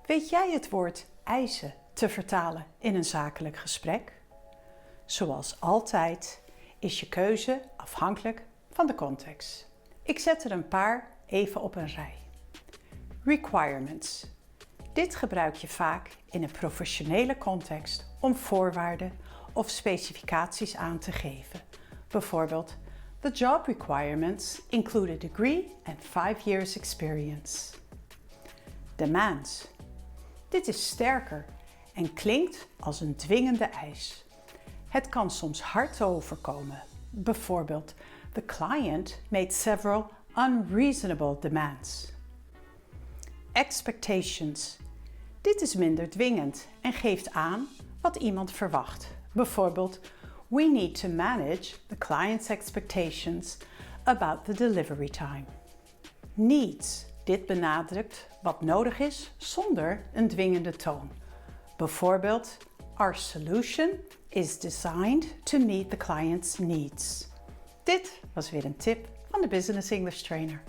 Weet jij het woord eisen te vertalen in een zakelijk gesprek? Zoals altijd is je keuze afhankelijk van de context. Ik zet er een paar even op een rij. Requirements. Dit gebruik je vaak in een professionele context om voorwaarden of specificaties aan te geven. Bijvoorbeeld, the job requirements include a degree and 5 years experience. Demands. Dit is sterker en klinkt als een dwingende eis. Het kan soms hard overkomen. Bijvoorbeeld, the client made several unreasonable demands. Expectations. Dit is minder dwingend en geeft aan wat iemand verwacht. Bijvoorbeeld, we need to manage the client's expectations about the delivery time. Needs. Dit benadrukt wat nodig is zonder een dwingende toon. Bijvoorbeeld, our solution is designed to meet the client's needs. Dit was weer een tip van de Business English Trainer.